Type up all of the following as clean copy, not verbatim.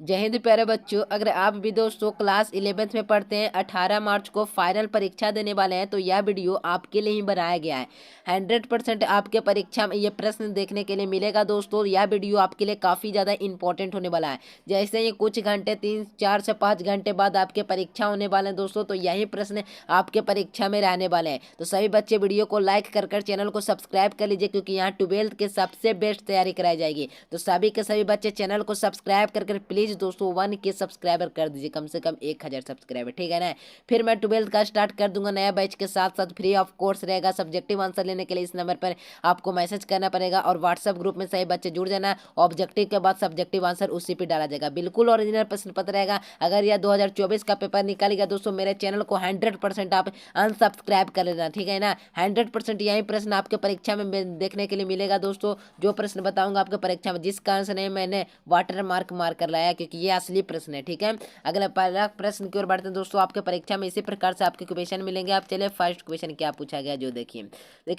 जय हिंद प्यारे बच्चों, अगर आप भी दोस्तों क्लास 11th में पढ़ते हैं, 18 मार्च को फाइनल परीक्षा देने वाले हैं, तो यह वीडियो आपके लिए ही बनाया गया है। 100% आपके परीक्षा में ये प्रश्न देखने के लिए मिलेगा दोस्तों। यह वीडियो आपके लिए काफ़ी ज़्यादा इंपॉर्टेंट होने वाला है। जैसे ही कुछ घंटे 3 4 से 5 घंटे बाद आपके परीक्षा होने वाले हैं दोस्तों, तो यही प्रश्न आपके परीक्षा में रहने वाले हैं। तो सभी बच्चे वीडियो को लाइक कर चैनल को सब्सक्राइब कर लीजिए, क्योंकि यहाँ 12th के सबसे बेस्ट तैयारी कराई जाएगी। तो सभी के सभी बच्चे चैनल को सब्सक्राइब कर प्लीज दोस्तों 1K सब्सक्राइबर कर दीजिए, कम से कम 1000 सब्सक्राइबर, ठीक है ना। फिर मैं 12th का स्टार्ट कर दूंगा नया बैच के साथ साथ, फ्री ऑफ कोर्स रहेगा। सब्जेक्टिव आंसर लेने के लिए इस नंबर पर आपको मैसेज करना पड़ेगा और व्हाट्सएप ग्रुप में सही बच्चे जुड़ जाना। ऑब्जेक्टिव के बाद सब्जेक्टिव आंसर उसी पे डाला जाएगा, बिल्कुल ओरिजिनल प्रश्न पत्र रहेगा। अगर यह 2024 का पेपर निकालेगा दोस्तों, मेरे चैनल को 100% आप अनसब्सक्राइब कर लेना, ठीक है ना। 100% यही प्रश्न आपके परीक्षा में देखने के लिए मिलेगा दोस्तों। जो प्रश्न बताऊंगा आपके परीक्षा में, जिस कारण से नहीं मैंने वाटर मार्क मार कर लाया, क्योंकि ये असली प्रश्न है, ठीक है। अगला पहला प्रश्न की ओर बढ़ते हैं दोस्तों। आपके परीक्षा में इसी प्रकार से आपके क्वेश्चन मिलेंगे। आप चलिए फर्स्ट क्वेश्चन क्या पूछा गया जो देखिए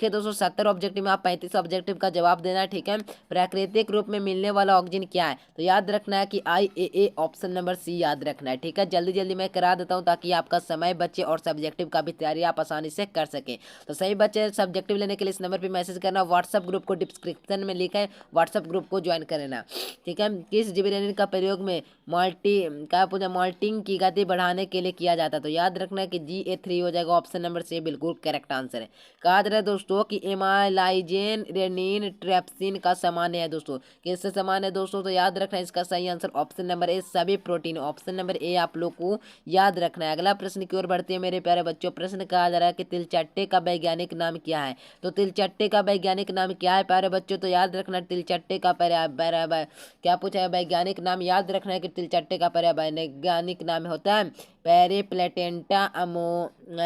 दोस्तों, 70 ऑब्जेक्टिव में आप 35 ऑब्जेक्टिव का जवाब देना, ठीक है। प्राकृतिक रूप में मिलने वाला ऑक्सीजन क्या है? तो याद रखना है कि IAA ऑप्शन नंबर सी याद रखना है, ठीक है। जल्दी जल्दी मैं करा देता हूँ ताकि आपका समय बचे और सब्जेक्टिव का भी तैयारी आप आसानी से कर सके। तो सही बच्चे सब्जेक्टिव लेने के लिए इस नंबर पर मैसेज करना। व्हाट्सएप ग्रुप को डिस्क्रिप्शन में लिखा है, व्हाट्सएप ग्रुप को ज्वाइन कर लेना, ठीक है। किस जिबरेलिन का प्रयोग में मॉल्टिंग की गति बढ़ाने के लिए किया जाता है? तो याद रखना कि GA3 हो जाएगा, ऑप्शन नंबर सी बिल्कुल करेक्ट आंसर है। कहा जा रहा है दोस्तों कि एमाइलाइजेन रेनिन ट्रेप्सिन का सामान्य है दोस्तों, किससे सामान्य है दोस्तों? तो याद रखना इसका सही आंसर ऑप्शन नंबर ए सभी प्रोटीन, ऑप्शन नंबर ए आप लोग को याद रखना है। अगला प्रश्न की ओर बढ़ते हैं मेरे प्यारे बच्चों। प्रश्न कहा जा रहा है कि तिलचट्टे का वैज्ञानिक नाम क्या है? तो तिलचट्टे का वैज्ञानिक नाम क्या है प्यारे बच्चों? तो याद रखना तिलचट्टे का क्या पूछा है वैज्ञानिक नाम? याद रखना है कि तिलचट्टे का वैज्ञानिक नाम होता है पेरिप्लेटेंटा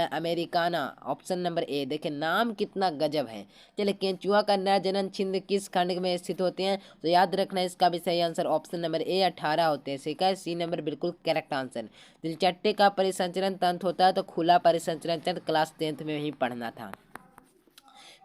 अमेरिकाना, ऑप्शन नंबर ए। देखिए नाम कितना गजब है। चलिए, केंचुआ का नर जनन छिंद किस खंड में स्थित होते हैं? तो याद रखना इसका भी सही आंसर ऑप्शन नंबर ए 18 होते हैं, ठीक है। सी नंबर बिल्कुल करेक्ट आंसर। तिलचट्टे का परिसंचरण तंत्र होता है, तो खुला परिसंचरण तंत्र क्लास 10th में ही पढ़ना था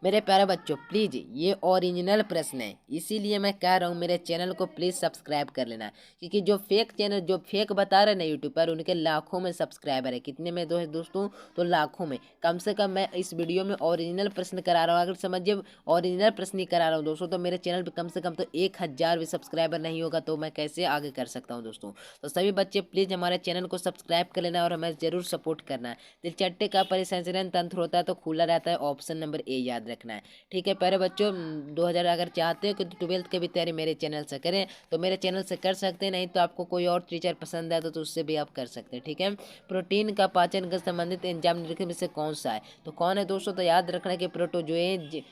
मेरे प्यारे बच्चों। प्लीज़ ये ओरिजिनल प्रश्न है, इसीलिए मैं कह रहा हूँ मेरे चैनल को प्लीज़ सब्सक्राइब कर लेना, क्योंकि जो फेक चैनल जो फेक बता रहे हैं ना यूट्यूब पर, उनके लाखों में सब्सक्राइबर है। कितने में दोस्तों? तो लाखों में। कम से कम मैं इस वीडियो में ओरिजिनल प्रश्न करा रहा हूँ। अगर समझिए ओरिजिनल प्रश्न ही करा रहा हूँ दोस्तों, तो मेरे चैनल पर कम से कम तो 1000 भी सब्सक्राइबर नहीं होगा, तो मैं कैसे आगे कर सकता हूँ दोस्तों। तो सभी बच्चे प्लीज़ हमारे चैनल को सब्सक्राइब कर लेना और हमें ज़रूर सपोर्ट करना है। तिलचट्टे का परिसंचरण तंत्र होता है, तो खुला रहता है, ऑप्शन नंबर ए याद रखना है, ठीक है। प्यारे बच्चों 2000 अगर चाहते हो कि 12th की भी तैयारी मेरे चैनल से करें, तो मेरे चैनल से कर सकते हैं। नहीं तो आपको कोई और टीचर पसंद है तो उससे भी आप कर सकते हैं, ठीक है। प्रोटीन का पाचन के संबंधित एंजाइम निम्नलिखित में से कौन सा है? तो कौन है दोस्तों? तो याद रखना है कि प्रोटोजेज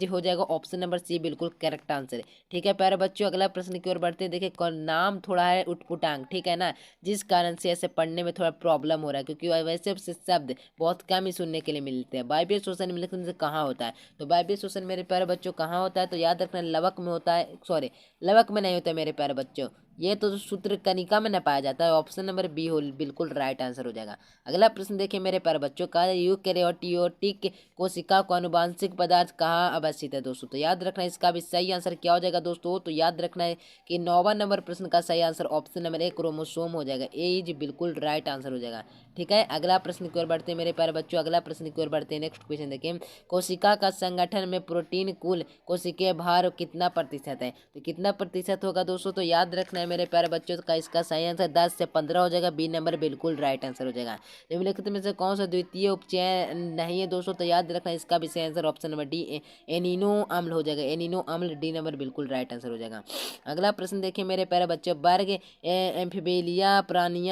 हो जाएगा, ऑप्शन नंबर सी बिल्कुल करेक्ट आंसर है, ठीक है। प्यारे बच्चों अगला प्रश्न की ओर बढ़ते हैं। देखिए कौन नाम थोड़ा है उटपुटांग, ठीक है ना, जिस कारण से ऐसे पढ़ने में थोड़ा प्रॉब्लम हो रहा है, क्योंकि वैसे शब्द बहुत कम ही सुनने के लिए मिलते हैं। वायवीय श्वसन निम्नलिखित में से कहाँ होता है? तो वायवीय श्वसन मेरे प्यारे बच्चों कहाँ होता है? तो याद रखना लवक में होता है, सॉरी लवक में नहीं होता है मेरे प्यारे बच्चों, ये तो सूत्र कनिका में न पाया जाता है, ऑप्शन नंबर बी हो बिल्कुल राइट आंसर हो जाएगा। अगला प्रश्न देखिए मेरे प्यारे बच्चों का, यूकेरियोटिक कोशिका को आनुवांशिक पदार्थ कहाँ अवस्थित है दोस्तों? तो याद रखना इसका भी सही आंसर क्या हो जाएगा दोस्तों? तो याद रखना है कि 9वां नंबर प्रश्न का सही answer option number A chromosome हो जाएगा, ए इज बिल्कुल राइट आंसर हो जाएगा, ठीक है। अगला प्रश्न की ओर बढ़ते हैं मेरे प्यारे बच्चों। अगला प्रश्न की ओर बढ़ते हैं। नेक्स्ट क्वेश्चन देखिए, कोशिका का संगठन में प्रोटीन कुल कोशिकीय भार कितना प्रतिशत है? तो कितना प्रतिशत होगा दोस्तों? तो याद रखना है मेरे प्यारे बच्चों का इसका सही आंसर 10 से 15 हो जाएगा, बी नंबर बिल्कुल राइट आंसर हो जाएगा। निम्नलिखित में से कौन सा द्वितीय उपचय नहीं है दोस्तों? तो याद रखना इसका भी सही answer option number D Ennio अम्ल हो जाएगा, एनिनो अम्ल, डी नंबर बिल्कुल राइट आंसर हो जाएगा। अगला प्रश्न देखिए मेरे प्यारे बच्चों, वर्ग एम्फीबिलिया प्राणी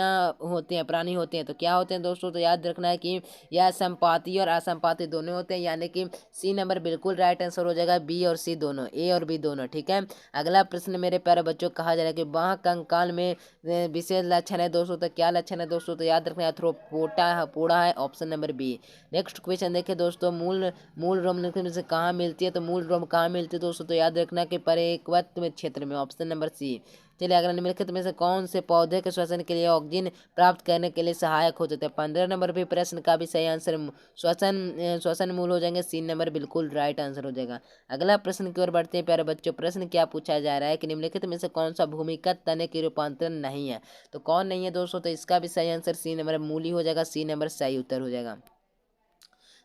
होते हैं, तो क्या होते हैं दोस्तों? तो याद रखना है कि यह संपाती और असंपाती दोनों होते हैं, यानी कि सी नंबर बिल्कुल राइट आंसर हो जाएगा, बी और सी दोनों, ए और बी दोनों, ठीक है। अगला प्रश्न मेरे प्यारे बच्चों कहा जा रहा है कि बाह कंकाल में विशेष लक्षण है दोस्तों, तो क्या लक्षण है दोस्तों? तो याद रखना पोड़ा है, option number B. Next question देखिए दोस्तों, मूल मूल रोम में से कहाँ मिलती है? तो मूल रोम कहाँ मिलती है दोस्तों? तो याद रखना कि परिपक्व क्षेत्र में, ऑप्शन नंबर सी। चलिए अगला, निम्नलिखित में से कौन से पौधे के श्वसन के लिए ऑक्सीजन प्राप्त करने के लिए सहायक हो जाते हैं? 15 नंबर पे प्रश्न का भी सही आंसर श्वसन मूल हो जाएंगे। सी नंबर बिल्कुल राइट आंसर हो जाएगा। अगला प्रश्न की ओर बढ़ते हैं प्यारे बच्चों। प्रश्न क्या पूछा जा रहा है कि निम्नलिखित में से कौन सा भूमिगत तने की रूपांतरण नहीं है? तो कौन नहीं है दोस्तों? तो इसका भी सही आंसर सी नंबर मूली हो जाएगा। सी नंबर सही उत्तर हो जाएगा।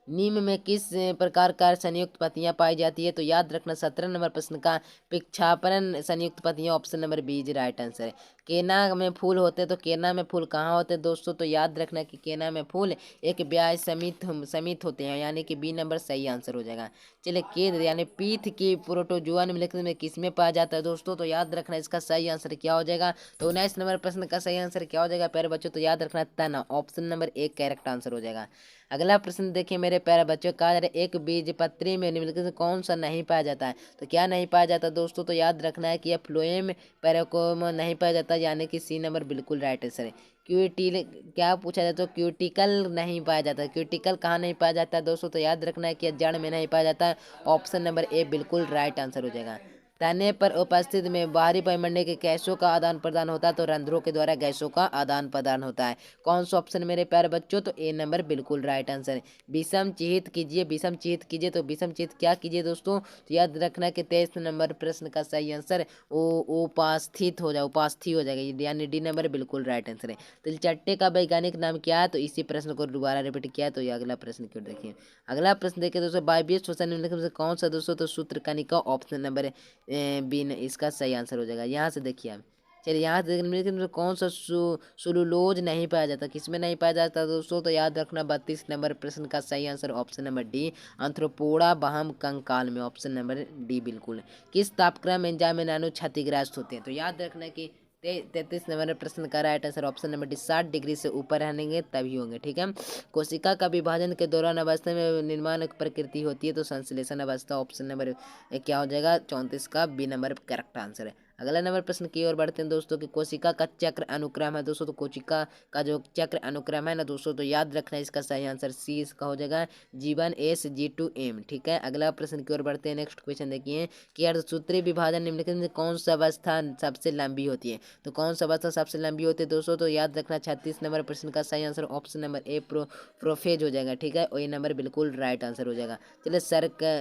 नीम में किस प्रकार का संयुक्त पत्तियां पाई जाती है? तो याद रखना 17 नंबर प्रश्न का पिक्षापन संयुक्त पत्तियां, option number B is right answer है। केना में फूल होते हैं, तो केना में फूल कहाँ होते हैं दोस्तों? तो याद रखना कि केना में फूल एक ब्याज समित होते हैं, यानी कि बी नंबर सही आंसर हो जाएगा। चलिए, केंद्र यानी पीठ की प्रोटोजुआ निम्नलिखित में किस में पाया जाता है दोस्तों? तो याद रखना इसका सही आंसर क्या हो जाएगा? तो 19 नंबर प्रश्न का सही आंसर क्या हो जाएगा प्यारे बच्चों? तो याद रखना तना, ऑप्शन नंबर एक करेक्ट आंसर हो जाएगा। अगला प्रश्न देखिए मेरे प्यारे बच्चों, कहा जा रहा है एक बीजपत्री में निम्नलिखित से कौन सा नहीं पाया जाता है? तो क्या नहीं पाया जाता दोस्तों? तो याद रखना है कि यह फ्लोएम पैराकोम नहीं पाया जाता, यानी कि सी नंबर बिल्कुल राइट आंसर है। क्यूटिल क्या पूछा जाता है? तो क्यूटिकल नहीं पाया जाता। क्यूटिकल कहाँ नहीं पाया जाता है दोस्तों? तो याद रखना है कि यह जड़ में नहीं पाया जाता है। ऑप्शन नंबर ए बिल्कुल राइट आंसर हो जाएगा। तने पर उपस्थित में बाहरी वायुमंडल के गैसों का आदान प्रदान होता है, तो रंध्रों के द्वारा गैसों का आदान प्रदान होता है। कौन सा ऑप्शन मेरे प्यारे बच्चों? तो ए नंबर बिल्कुल राइट आंसर है। विषम चिहित कीजिए, विषम चिहित कीजिए। तो विषम चिहित क्या कीजिए दोस्तों? तो याद रखना कि 23 नंबर प्रश्न का सही आंसर उपास्थित हो जाए, उपास्थि हो जाएगा, यानी डी नंबर बिल्कुल राइट आंसर है। तो चट्टे का वैज्ञानिक नाम क्या है? तो इसी प्रश्न को दोबारा रिपीट किया है। तो ये अगला प्रश्न क्यों देखिए। अगला प्रश्न देखिए दोस्तों, वायवीय श्वसन निम्नलिखित में से कौन सा दोस्तों? तो सूत्रकणिका, ऑप्शन नंबर बी इसका सही आंसर हो जाएगा। यहाँ से देखिए आप, चलिए यहाँ से निम्नलिखित में कौन सा सुलुलोज नहीं पाया जाता? किसमें नहीं पाया जाता दोस्तों? तो याद रखना 32 नंबर प्रश्न का सही आंसर ऑप्शन नंबर डी, आंथ्रोपोडा बहम कंकाल में, ऑप्शन नंबर डी बिल्कुल। किस तापक्रम एंजाइम में नानो क्षतिग्रस्त होते हैं? तो याद रखना कि 33 नंबर प्रश्न का right answer option number D, 60 degree से ऊपर रहेंगे तभी होंगे, ठीक है। कोशिका का विभाजन के दौरान अवस्था में निर्माण प्रकृति होती है, तो संश्लेषण अवस्था, ऑप्शन नंबर क्या हो जाएगा? 34 का बी नंबर करेक्ट आंसर है। अगला नंबर प्रश्न की ओर बढ़ते हैं दोस्तों कि कोशिका का चक्र अनुक्रम है दोस्तों। तो कोशिका का जो चक्र अनुक्रम है ना दोस्तों, तो याद रखना इसका सही आंसर सी इसका हो जाएगा, G1S G2M, ठीक है। अगला प्रश्न की ओर बढ़ते हैं। नेक्स्ट क्वेश्चन देखिए कि अर्धसूत्रीय विभाजन निम्नलिखित में कौन सा अवस्था सबसे लंबी होती है? तो कौन सा अवस्था सबसे लंबी होती है दोस्तों? तो याद रखना 36 नंबर प्रश्न का सही answer option number A prophase हो जाएगा, ठीक है। और ये नंबर बिल्कुल राइट आंसर हो जाएगा। चलिए,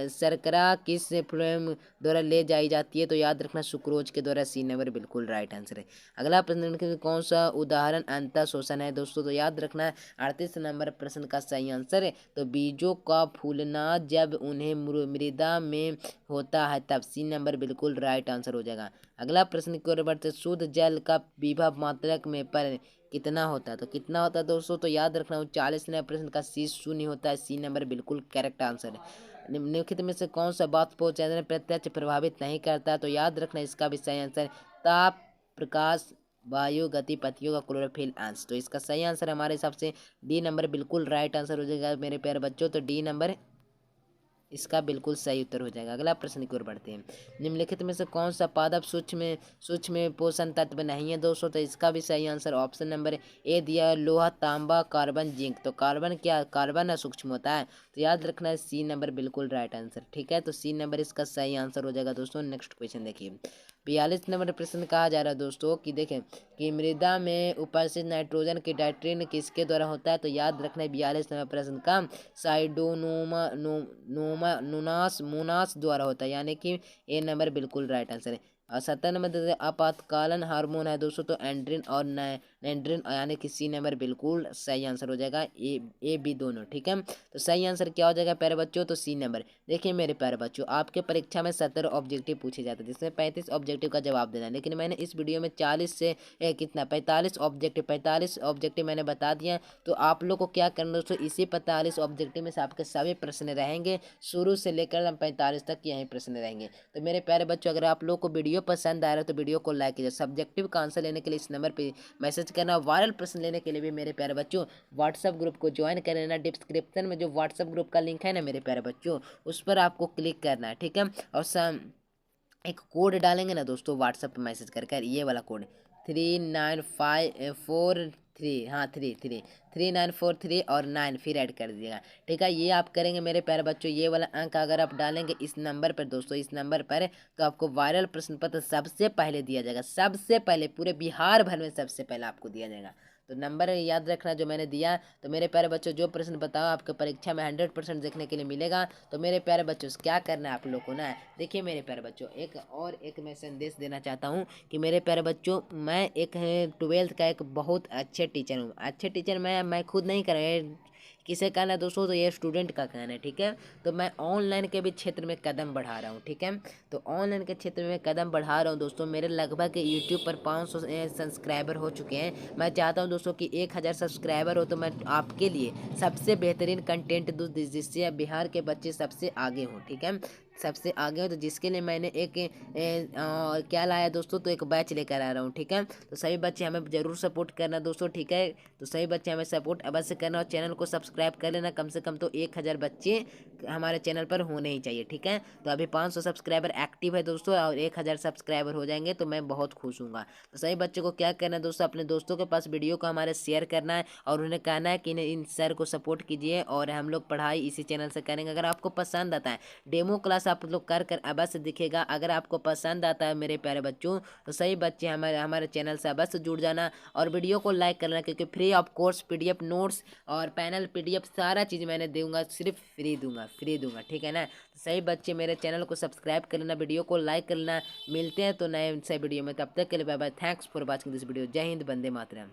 शर्करा किस फ्लोएम द्वारा ले जाई जाती है? तो याद रखना सुक्रोज के द्वारा, सी नंबर बिल्कुल राइट आंसर है। अगला प्रश्न कौन सा उदाहरण अंतः शोषण है दोस्तों? तो याद रखना 38 नंबर प्रश्न का सही आंसर है, तो बीजों का फूलना जब उन्हें मृदा में होता है तब, सी नंबर बिल्कुल राइट आंसर हो जाएगा। अगला प्रश्न की ओर बढ़ते, शुद्ध जल का विभव मात्रक में पर कितना होता है? तो कितना होता है दोस्तों? तो याद रखना 40 नंबर प्रश्न का सी शून्य होता है, सी नंबर बिल्कुल करेक्ट आंसर है। निम्नलिखित में से कौन सा वाष्पोत्सर्जन प्रत्यक्ष प्रभावित नहीं करता? तो याद रखना इसका भी सही आंसर ताप, प्रकाश, वायु, गति, पत्तियों का क्लोरोफिल अंश। तो इसका सही आंसर हमारे हिसाब से डी नंबर बिल्कुल राइट आंसर हो जाएगा मेरे प्यारे बच्चों। तो डी नंबर इसका बिल्कुल सही उत्तर हो जाएगा। अगला प्रश्न की ओर बढ़ते हैं। निम्नलिखित में से कौन सा पादप सूक्ष्म पोषण तत्व नहीं है दोस्तों? तो इसका भी सही आंसर ऑप्शन नंबर ए दिया, लोहा, तांबा, कार्बन, जिंक। तो कार्बन क्या, कार्बन सूक्ष्म होता है, तो याद रखना है सी नंबर बिल्कुल राइट आंसर, ठीक है। तो सी नंबर इसका सही आंसर हो जाएगा दोस्तों। नेक्स्ट क्वेश्चन देखिए, 42 नंबर प्रश्न कहा जा रहा है दोस्तों कि देखें कि मृदा में उपस्थित नाइट्रोजन की डाइट्रिन किसके द्वारा होता है? तो याद रखना है 42 नंबर प्रश्न का साइडोनोमा नोमा नुनास मुनास द्वारा होता है, यानी कि ए नंबर बिल्कुल राइट आंसर है। और 17 नंबर आपातकालन हार्मोन है दोस्तों, तो एंड्रिन और नैंड्रिन, यानी कि सी नंबर बिल्कुल सही आंसर हो जाएगा, ए बी दोनों, ठीक है। तो सही आंसर क्या हो जाएगा प्यारे बच्चों? तो सी नंबर। देखिए मेरे प्यारे बच्चों, आपके परीक्षा में 17 ऑब्जेक्टिव पूछे जाते हैं, जिसमें 35 ऑब्जेक्टिव का जवाब देना है, लेकिन मैंने इस वीडियो में 40 से कितना 45 ऑब्जेक्टिव मैंने बता दिया। तो आप लोग को क्या करना दोस्तों, इसी 45 ऑब्जेक्टिव में से आपके सभी प्रश्न रहेंगे, शुरू से लेकर 45 तक यही प्रश्न रहेंगे। तो मेरे प्यारे बच्चों, अगर आप लोग को वीडियो पसंद आ रहा है तो वीडियो को लाइक कीजिए। सब्जेक्टिव का आंसर लेने के लिए इस नंबर पे मैसेज करना। वायरल प्रश्न लेने के लिए भी मेरे प्यारे बच्चों व्हाट्सएप ग्रुप को ज्वाइन कर लेना। डिस्क्रिप्शन में जो व्हाट्सएप ग्रुप का लिंक है ना मेरे प्यारे बच्चों, उस पर आपको क्लिक करना है, ठीक है। और एक कोड डालेंगे ना दोस्तों व्हाट्सएप पे मैसेज कर ये वाला कोड 3954 3, हाँ 3 3 3943 और 9 फिर ऐड कर दीजिएगा। ठीक है, ये आप करेंगे मेरे प्यारे बच्चों। ये वाला अंक अगर आप डालेंगे इस नंबर पर दोस्तों, इस नंबर पर, तो आपको वायरल प्रश्न पत्र सबसे पहले दिया जाएगा, सबसे पहले पूरे बिहार भर में सबसे पहले आपको दिया जाएगा। तो नंबर याद रखना जो मैंने दिया। तो मेरे प्यारे बच्चों जो प्रश्न बताओ आपको परीक्षा में 100% देखने के लिए मिलेगा। तो मेरे प्यारे बच्चों क्या करना है आप लोग को ना, देखिए मेरे प्यारे बच्चों, एक मैं संदेश देना चाहता हूँ कि मेरे प्यारे बच्चों, मैं एक 12th का एक बहुत अच्छे टीचर हूँ। अच्छे टीचर मैं खुद नहीं कर रहा, किसे कहना है दोस्तों, तो ये स्टूडेंट का कहना है। ठीक है, तो मैं ऑनलाइन के भी क्षेत्र में कदम बढ़ा रहा हूँ। ठीक है, तो ऑनलाइन के क्षेत्र में कदम बढ़ा रहा हूँ दोस्तों। मेरे लगभग यूट्यूब पर 500 सब्सक्राइबर हो चुके हैं। मैं चाहता हूँ दोस्तों कि 1000 सब्सक्राइबर हो तो मैं आपके लिए सबसे बेहतरीन कंटेंट दूँ जिससे बिहार के बच्चे सबसे आगे हों। ठीक है, सबसे आगे हो, तो जिसके लिए मैंने क्या लाया दोस्तों, तो एक बैच लेकर आ रहा हूँ। ठीक है, तो सभी बच्चे हमें जरूर सपोर्ट करना दोस्तों। ठीक है, तो सभी बच्चे हमें सपोर्ट अवश्य करना और चैनल को सब्सक्राइब कर लेना। कम से कम तो 1000 बच्चे हमारे चैनल पर होने ही चाहिए। ठीक है, तो अभी 500 सब्सक्राइबर एक्टिव है दोस्तों, और 1000 सब्सक्राइबर हो जाएंगे तो मैं बहुत खुश हूँगा। तो सभी बच्चों को क्या करना है दोस्तों, अपने दोस्तों के पास वीडियो को हमारे शेयर करना है और उन्हें कहना है कि इन सर को सपोर्ट कीजिए, और हम लोग पढ़ाई इसी चैनल से करेंगे। अगर आपको पसंद आता है, डेमो क्लास आप लोग कर अवश्य दिखेगा। अगर आपको पसंद आता है मेरे प्यारे बच्चों, तो सही बच्चे हमारे हमारे चैनल से अवश्य जुड़ जाना और वीडियो को लाइक करना, क्योंकि free of course PDF notes और पैनल PDF सारा चीज़ मैंने दूंगा, सिर्फ फ्री दूंगा। ठीक है ना, तो सही बच्चे मेरे चैनल को सब्सक्राइब कर लेना, वीडियो को लाइक कर लेना। मिलते हैं तो नए से वीडियो में, तब तक के लिए bye bye. Thanks for watching this video. जय हिंद, वंदे मातरम।